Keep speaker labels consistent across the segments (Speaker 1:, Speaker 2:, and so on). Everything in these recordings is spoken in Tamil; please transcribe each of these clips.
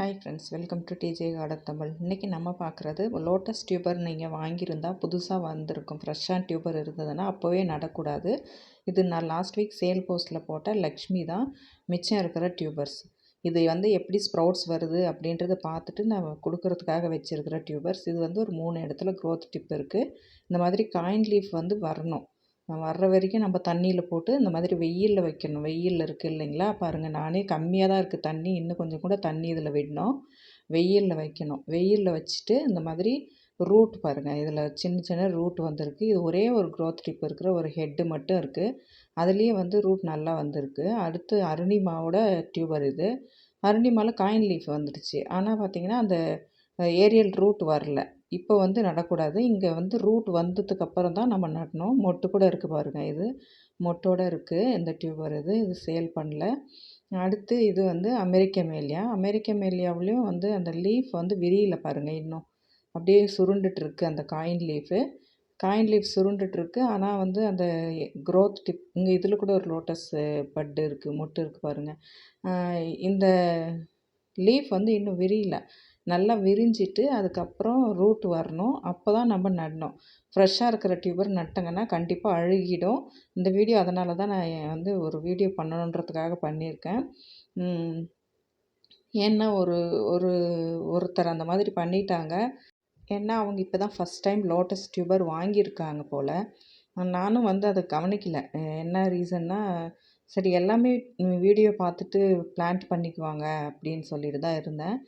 Speaker 1: Hi friends, welcome to DJ garden Tamil. இன்றைக்கி நம்ம பார்க்குறது லோட்டஸ் டியூபர். நீங்கள் வாங்கியிருந்தால் புதுசாக வந்திருக்கும் ஃப்ரெஷ்ஷான டியூபர் இருந்ததுன்னா அப்போவே நடக்கூடாது. இது நான் லாஸ்ட் வீக் சேல் போஸ்ட்டில் போட்ட லக்ஷ்மி தான் மிச்சம் இருக்கிற டியூபர்ஸ். இது எப்படி ஸ்ப்ரவுட்ஸ் வருது அப்படின்றத பார்த்துட்டு நான் கொடுக்கறதுக்காக வச்சுருக்கிற டியூபர்ஸ். இது ஒரு 3 இடத்துல க்ரோத் டிப் இருக்குது. இந்த மாதிரி காயின் லீஃப் வரணும். வர்ற வரைக்கும் நம்ம தண்ணியில் போட்டு இந்த மாதிரி வெயிலில் வைக்கணும். வெயிலில் இருக்குது இல்லைங்களா, பாருங்கள் நானே கம்மியாக தான் இருக்குது தண்ணி, இன்னும் கொஞ்சம் கூட தண்ணி இதில் விடணும். வெயிலில் வைக்கணும். வெயிலில் வச்சுட்டு இந்த மாதிரி ரூட் பாருங்கள், இதில் சின்ன சின்ன ரூட் வந்திருக்கு. இது ஒரே ஒரு க்ரோத் டிப் இருக்கிற ஒரு ஹெட்டு மட்டும் இருக்குது. அதுலேயே ரூட் நல்லா வந்திருக்கு. அடுத்து அருணிமாவோட டியூபர் இது. அருணிமாவில் காயின் லீஃப் வந்துடுச்சு. ஆனால் பார்த்திங்கன்னா அந்த ஏரியல் ரூட் வரல. இப்போ நடக்கூடாது. இங்கே ரூட் வந்ததுக்கப்புறம் தான் நம்ம நடணும். மொட்டு கூட இருக்குது பாருங்கள், இது மொட்டோடு இருக்குது இந்த டியூபர். இது சேல் பண்ணல. அடுத்து இது அமெரிக்க மேலியா. அமெரிக்க மேலியாவிலையும் அந்த லீஃப் விரியல பாருங்கள், இன்னும் அப்படியே சுருண்டுட்டுருக்கு அந்த காயின் லீஃபு. காயின் லீஃப் சுருண்டுட்டுருக்கு. ஆனால் அந்த க்ரோத் டிப் இங்கே இதில் கூட ஒரு லோட்டஸ் பட்டு இருக்குது, மொட்டு இருக்குது பாருங்கள். இந்த லீஃப் இன்னும் விரியல. நல்லா விரிஞ்சிட்டு அதுக்கப்புறம் ரூட் வரணும். அப்போ தான் நம்ம நடணும். ஃப்ரெஷ்ஷாக இருக்கிற டியூபர் நட்டங்கன்னா கண்டிப்பாக அழுகிடும். இந்த வீடியோ அதனால தான் நான் ஒரு வீடியோ பண்ணணுன்றதுக்காக பண்ணியிருக்கேன். ஏன்னா ஒருத்தர் அந்த மாதிரி பண்ணிட்டாங்க. ஏன்னா அவங்க இப்போ தான் ஃபஸ்ட் டைம் லோட்டஸ் டியூபர் வாங்கியிருக்காங்க போல். நானும் அதை கவனிக்கல. என்ன ரீசன்னா, சரி எல்லாமே வீடியோ பார்த்துட்டு பிளான்ட் பண்ணிக்குவாங்க அப்படின்னு சொல்லிட்டு தான் இருந்தேன்.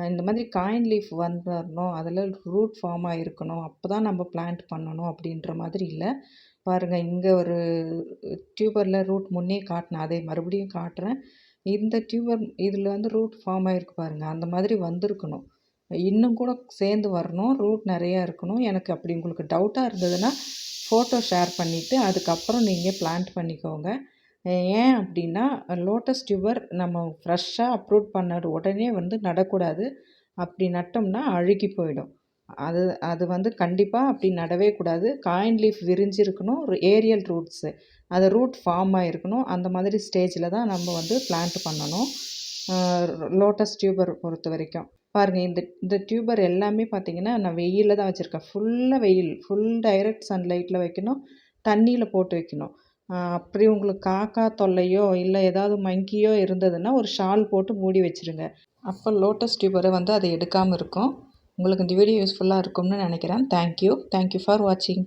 Speaker 1: இந்த மாதிரி காயின் லீஃப் வந்துடணும், அதில் ரூட் ஃபார்ம் ஆகிருக்கணும், அப்போ தான் நம்ம பிளான்ட் பண்ணணும் அப்படின்ற மாதிரி இல்லை. பாருங்கள், இங்கே ஒரு டியூபரில் ரூட் முன்னே காட்டினேன், அதை மறுபடியும் காட்டுறேன். இந்த டியூபர் இதில் ரூட் ஃபார்ம் ஆகிருக்கு பாருங்கள், அந்த மாதிரி வந்திருக்கணும். இன்னும் கூட சேர்ந்து வரணும், ரூட் நிறையா இருக்கணும். எனக்கு அப்படி உங்களுக்கு டவுட்டாக இருந்ததுன்னா ஃபோட்டோ ஷேர் பண்ணிவிட்டு அதுக்கப்புறம் நீங்கள் பிளான்ட் பண்ணிக்கோங்க. ஏன் அப்படின்னா, லோட்டஸ் டியூபர் நம்ம ஃப்ரெஷ்ஷாக அப்ரூட் பண்ண உடனே நடக்கூடாது. அப்படி நட்டோம்னா அழுகி போயிடும். அது கண்டிப்பாக அப்படி நடவே கூடாது. காயின் லீஃப் விரிஞ்சிருக்கணும், ஏரியல் ரூட்ஸு, அது ரூட் ஃபார்ம் ஆகிருக்கணும். அந்த மாதிரி ஸ்டேஜில் தான் நம்ம பிளான்ட் பண்ணணும் லோட்டஸ் டியூபர் பொறுத்த வரைக்கும். பாருங்கள், இந்த டியூபர் எல்லாமே பார்த்திங்கன்னா நான் வெயிலில் தான் வச்சுருக்கேன். ஃபுல்லாக வெயில், ஃபுல் டைரக்ட் சன்லைட்டில் வைக்கணும், தண்ணியில் போட்டு வைக்கணும். அப்படி உங்களுக்கு காக்கா தொல்லையோ இல்லை ஏதாவது மங்கியோ இருந்ததுன்னா ஒரு ஷால் போட்டு மூடி வச்சுருங்க. அப்போ லோட்டஸ் டியூபரை அதை எடுக்காமல் இருக்கும். உங்களுக்கு இந்த வீடியோ யூஸ்ஃபுல்லாக இருக்கும்னு நினைக்கிறேன். தேங்க்யூ ஃபார் வாட்சிங்.